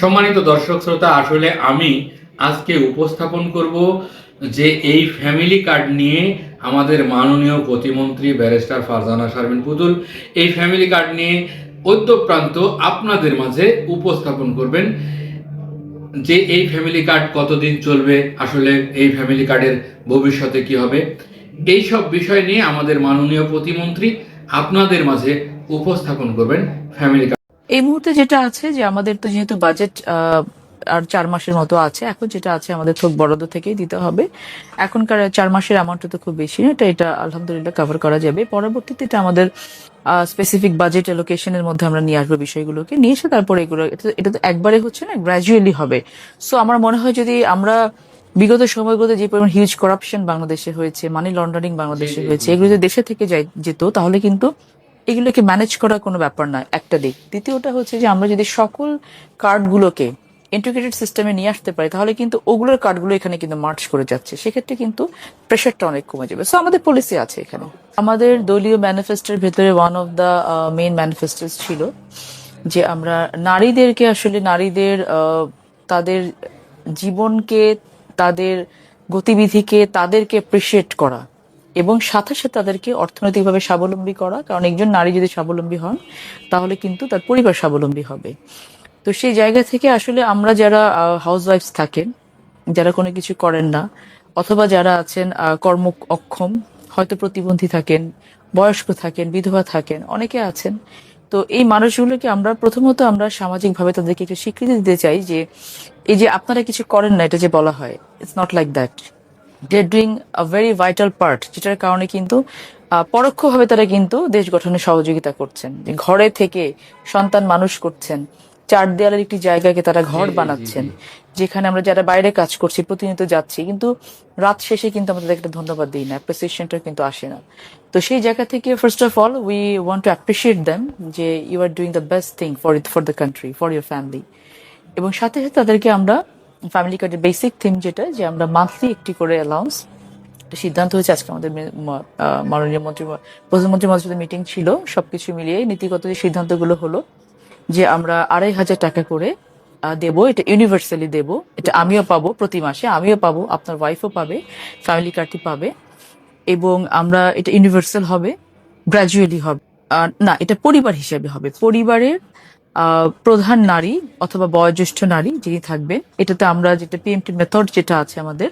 সম্মানিত দর্শক শ্রোতা, আসলে আমি আজকে উপস্থাপন করব যে এই ফ্যামিলি কার্ড নিয়ে আমাদের মাননীয় প্রতিমন্ত্রী ব্যারিস্টার ফারজানা শারমিন পুতুল এই ফ্যামিলি কার্ড নিয়ে অদ্যপ্রান্ত আপনাদের মাঝে উপস্থাপন করবেন যে এই ফ্যামিলি কার্ড কতদিন চলবে, আসলে এই ফ্যামিলি কার্ডের ভবিষ্যতে কি হবে, এই সব বিষয় নিয়ে আমাদের মাননীয় প্রতিমন্ত্রী আপনাদের মাঝে উপস্থাপন করবেন ফ্যামিলি কার্ড। এই মুহূর্তে যেটা আছে যে আমাদের তো যেহেতু বাজেট আর 4 মাসের মতো আছে, এখন যেটা আছে আমাদের থোক বরাদ্দ থেকেই দিতে হবে। এখনকার 4 মাসের অ্যামাউন্টটা তো খুব বেশি না, এটা আলহামদুলিল্লাহ কভার করা যাবে। পরবর্তীতে এটা আমাদের স্পেসিফিক বাজেট অ্যালোকেশনের মধ্যে আমরা নিয়ে আসবো, বিষয়গুলোকে নিয়ে এসে তারপরে এগুলো এটা তো একবারে হচ্ছে না, গ্র্যাজুয়ালি হবে। সো আমার মনে হয় যদি আমরা বিগত সময়গুলোতে যে পরিমাণ হিউজ করাপশন বাংলাদেশে হয়েছে, মানি লন্ডারিং বাংলাদেশে হয়েছে, এগুলো যদি দেশে থেকে যেত তাহলে কিন্তু এগুলোকে ম্যানেজ করার কোনো ব্যাপার নয়, একটা দিক। দ্বিতীয়টা হচ্ছে যে আমরা যদি সকল কার্ডগুলোকে ইন্টিগ্রেটেড সিস্টেমে নিয়ে আসতে পারি তাহলে কিন্তু ওগুলোর কার্ডগুলো এখানে কিন্তু মার্চ করে যাচ্ছে, সেক্ষেত্রে কিন্তু প্রেশারটা অনেক কমে যাবে। সো আমাদের পলিসি আছে এখানে। আমাদের দলীয় ম্যানিফেস্টোর ভেতরে ওয়ান অফ দ্য মেইন ম্যানিফেস্টোস ছিল যে আমরা নারীদেরকে আসলে নারীদের তাদের জীবনকে, তাদের গতিবিধিকে, তাদেরকে অ্যাপ্রিসিয়েট করা এবং সাথে সাথে তাদেরকে অর্থনৈতিকভাবে স্বাবলম্বী করা। কারণ একজন নারী যদি স্বাবলম্বী হন তাহলে কিন্তু তার পরিবার স্বাবলম্বী হবে। তো সেই জায়গা থেকে আসলে আমরা যারা হাউস ওয়াইফস থাকেন, যারা কোনো কিছু করেন না, অথবা যারা আছেন কর্ম অক্ষম, হয়তো প্রতিবন্ধী থাকেন, বয়স্ক থাকেন, বিধবা থাকেন, অনেকে আছেন। তো এই মানুষগুলোকে আমরা প্রথমত আমরা সামাজিকভাবে তাদেরকে একটা স্বীকৃতি দিতে চাই যে এই যে আপনারা কিছু করেন না, এটা যে বলা হয়, it's not like that. They are doing a very vital part, যেটার কারণে কিন্তু পরোক্ষভাবে তারা কিন্তু দেশ গঠনে সহযোগিতা করছেন। যে ঘরে থেকে সন্তান মানুষ করছেন, চার দেয়ালের একটি জায়গাকে তারা ঘর বানাচ্ছেন, যেখানে আমরা যারা বাইরে কাজ করছি প্রতিনিয়ত যাচ্ছি, কিন্তু রাত শেষে কিন্তু আমরা তাদেরকে একটা ধন্যবাদ দিই না, অ্যাপ্রিসিয়েশনটা কিন্তু আসে না। তো সেই জায়গা থেকে first of all we want to appreciate them যে you are doing the best thing for the country, for your family. এবং সাথে সাথে তাদেরকে আমরা ফ্যামিলি কার্ডের বেসিক থিম যেটা, যে আমরা মান্থলি একটি করে অ্যালাউন্স, সিদ্ধান্ত হয়েছে আজকে আমাদের মাননীয় প্রধানমন্ত্রী মহোদয়ের সাথে মিটিং ছিল, সবকিছু মিলিয়ে নীতিগত যে সিদ্ধান্তগুলো হলো যে আমরা 2,500 টাকা করে দেবো, এটা ইউনিভার্সালি দেবো। এটা আমিও পাবো প্রতি মাসে, আমিও পাবো, আপনার ওয়াইফও পাবে, ফ্যামিলি কার্ডটি পাবে। এবং আমরা এটা ইউনিভার্সাল হবে, গ্র্যাজুয়ালি হবে। না, এটা পরিবার হিসেবে হবে। পরিবারের প্রধান নারী অথবা বয়োজ্যেষ্ঠ নারী যিনি থাকবেন, এটাতে আমরা যেটা পিএমটি মেথড যেটা আছে আমাদের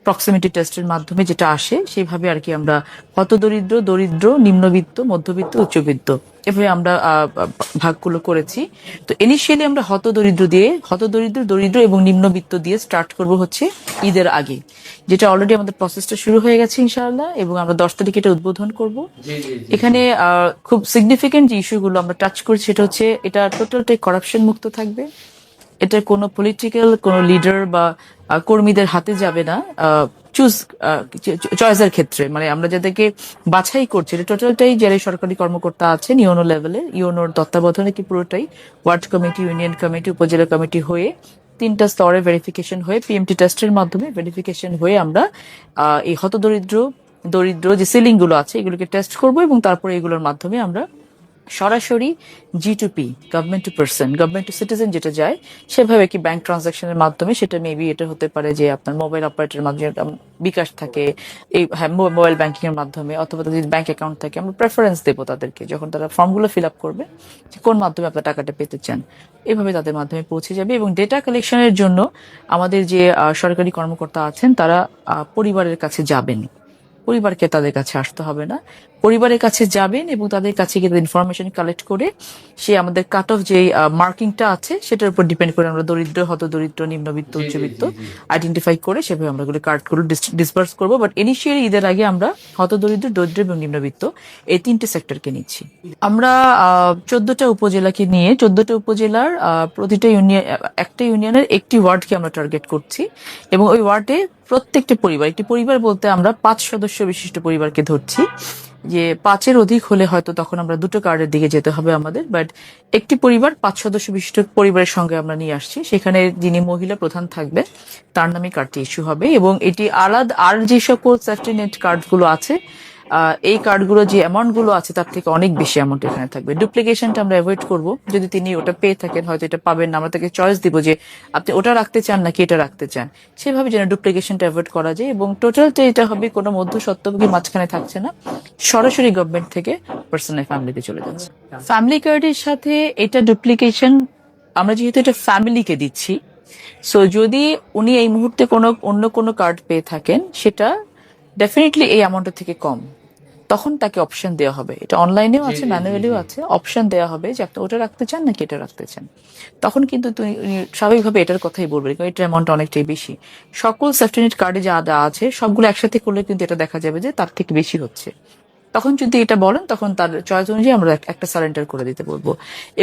প্রক্সিমিটি টেস্টের মাধ্যমে যেটা আসে, সেইভাবে আর কি আমরা হতদরিদ্র, দরিদ্র, নিম্নবিত্ত, মধ্যবিত্ত, উচ্চবিত্ত এভাবে আমরা ভাগগুলো করেছি। তো ইনিশিয়ালি আমরা হতদরিদ্র, দরিদ্র এবং নিম্নবিত্ত দিয়ে স্টার্ট করব হচ্ছে ঈদের আগে, যেটা অলরেডি আমাদের প্রসেসটা শুরু হয়ে গেছে ইনশাআল্লাহ, এবং আমরা 10 তারিখে এটা উদ্বোধন করব। এখানে খুব সিগনিফিকেন্ট যে ইস্যুগুলো আমরা টাচ করছি সেটা হচ্ছে এটা টোটালটাই করাপশন মুক্ত থাকবে। এটা কোনো পলিটিক্যাল কোনো লিডার বা কর্মীদের হাতে যাবে না চয়েসের ক্ষেত্রে। মানে আমরা যাদেরকে বাছাই করছি এটা টোটালটাই যারা সরকারি কর্মকর্তা আছেন ইউনো লেভেলে, ইউনোর তত্ত্বাবধানে কি পুরোটাই ওয়ার্ড কমিটি, ইউনিয়ন কমিটি, উপজেলা কমিটি হয়ে 3টা স্তরে ভেরিফিকেশন হয়ে পিএমটি টেস্টের মাধ্যমে ভেরিফিকেশন হয়ে আমরা এই হতদরিদ্র, দরিদ্র যে সিলিং গুলো আছে এগুলোকে টেস্ট করব, এবং তারপরে এগুলোর মাধ্যমে আমরা সরাসরি G2P, government to person, government to citizen যেটা যায় সেভাবে কি ব্যাংক ট্রানজাকশনের মাধ্যমে, সেটা মেবি এটা হতে পারে যে আপনার মোবাইল অপারেটরের মাধ্যমে বিকাশ থাকে, এই হ্যাঁ মোবাইল ব্যাংকিং এর মাধ্যমে, অথবা তাদের যদি ব্যাংক অ্যাকাউন্ট থাকে আমরা প্রেফারেন্স দেবো তাদেরকে যখন তারা ফর্মগুলো ফিল আপ করবে যে কোন মাধ্যমে আপনার টাকাটা পেতে চান, এভাবে তাদের মাধ্যমে পৌঁছে যাবে। এবং ডেটা কালেকশনের জন্য আমাদের যে সরকারি কর্মকর্তা আছেন তারা পরিবারের কাছে যাবেন, পরিবারকে তাদের কাছে আসতে হবে না, পরিবারের কাছে যাবেন এবং তাদের কাছে গিয়ে ইনফরমেশন কালেক্ট করে সে আমাদের কাট অফ যে মার্কিংটা আছে সেটার উপর ডিপেন্ড করে আমরা দরিদ্র, হতদরিদ্র, নিম্নবিত্ত, উচ্চবিত্ত আইডেন্টিফাই করে সেভাবে আমরা কার্ডগুলো ডিসবার্স করবো। বাট ইনিশিয়ালি ঈদের আগে আমরা হতদরিদ্র, দরিদ্র এবং নিম্নবিত্ত এই 3টে সেক্টরকে নিচ্ছি। আমরা 14টা উপজেলাকে নিয়ে 14টা উপজেলার প্রতিটা ইউনিয়ন, একটা ইউনিয়নের একটি ওয়ার্ডকে আমরা টার্গেট করছি, এবং ওই ওয়ার্ডে প্রত্যেকটা পরিবার, একটি পরিবার বলতে আমরা 5 সদস্য বিশিষ্ট পরিবারকে ধরছি। যে 5-এর অধিক হলে হয়তো তখন আমরা 2টো কার্ডের দিকে যেতে হবে আমাদের, বাট একটি পরিবার 5 সদস্য বিশিষ্ট পরিবারের সঙ্গে আমরা নিয়ে আসছি। সেখানে যিনি মহিলা প্রধান থাকবে তার নামে কার্ডটি ইস্যু হবে, এবং এটি আলাদা আর যে সকল সেফটি নেট কার্ডগুলো আছে এই কার্ডগুলো যে অ্যামাউন্টগুলো আছে তার থেকে অনেক বেশি অ্যামাউন্ট এখানে থাকবে। ডুপ্লিকেশনটা আমরা অ্যাভয়েড করব। যদি তিনি ওটা পেয়ে থাকেন, হয়তো এটা পাবেন না, আমরা তাকে চয়েস দিব যে আপনি ওটা রাখতে চান নাকি এটা রাখতে চান, সেভাবে যেন ডুপ্লিকেশনটা অ্যাভয়েড করা যায়। এবং টোটালটা এটা হবে কোনো মধ্যস্বত্বভোগী মাঝখানে থাকছে না, সরাসরি গভর্নমেন্ট থেকে পার্সোনাল ফ্যামিলিতে চলে যাচ্ছে। ফ্যামিলি কার্ডের সাথে এটা ডুপ্লিকেশন, আমরা যেহেতু এটা ফ্যামিলিকে দিচ্ছি, সো যদি উনি এই মুহূর্তে কোনো অন্য কোনো কার্ড পেয়ে থাকেন, সেটা ডেফিনেটলি এই অ্যামাউন্টের থেকে কম, তখন তাকে অপশন দেওয়া হবে। এটা অনলাইনেও জি, আছে, জি, জি, ম্যানুয়ালিও জি। আছে, অপশন দেওয়া হবে যে আপনি ওটা রাখতে চান নাকি এটা রাখতে চান। তখন কিন্তু উনি স্বাভাবিকভাবে এটার কথাই বলবেন, কারণ এটার অ্যামাউন্ট অনেকটাই বেশি। সকল সেফটিনেট কার্ডে যা যা আছে সবগুলো একসাথে করলে কিন্তু এটা দেখা যাবে যে তার থেকে বেশি হচ্ছে। তখন যদি এটা বলেন, তখন তার চয়েস অনুযায়ী আমরা একটা সারেন্ডার করে দিতে বলবো।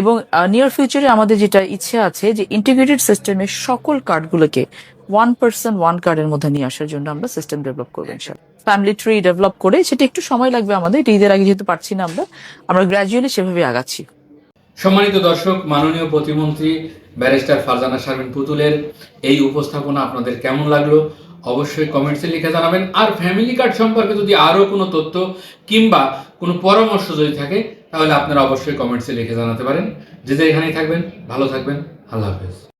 এবং নিয়ার ফিউচারে আমাদের যেটা ইচ্ছে আছে যে ইন্টিগ্রেটেড সিস্টেমের সকল কার্ডগুলোকে ওয়ান পার্সন ওয়ান কার্ডের মধ্যে নিয়ে আসার জন্য আমরা সিস্টেম ডেভেলপ করবো ইনশাল্লাহ। ফ্যামিলি ট্রি ডেভেলপ করে, সেটা একটু সময় লাগবে আমাদের, এটা ঈদের আগে যেহেতু পারছি না, আমরা গ্র্যাজুয়ালি সেভাবে আগাচ্ছি। সম্মানিত দর্শক, মাননীয় প্রতিমন্ত্রী ব্যারিস্টার ফারজানা শারমিন পুতুলের এই উপস্থাপনা আপনাদের কেমন লাগলো অবশ্যই কমেন্টসে লিখে জানাবেন। আর ফ্যামিলি কার্ড সম্পর্কে যদি আরও কোনো তথ্য কিংবা কোনো পরামর্শ যদি থাকে, তাহলে আপনারা অবশ্যই কমেন্টসে লিখে জানাতে পারেন। যে এখানেই থাকবেন, ভালো থাকবেন, আল্লাহ হাফেজ।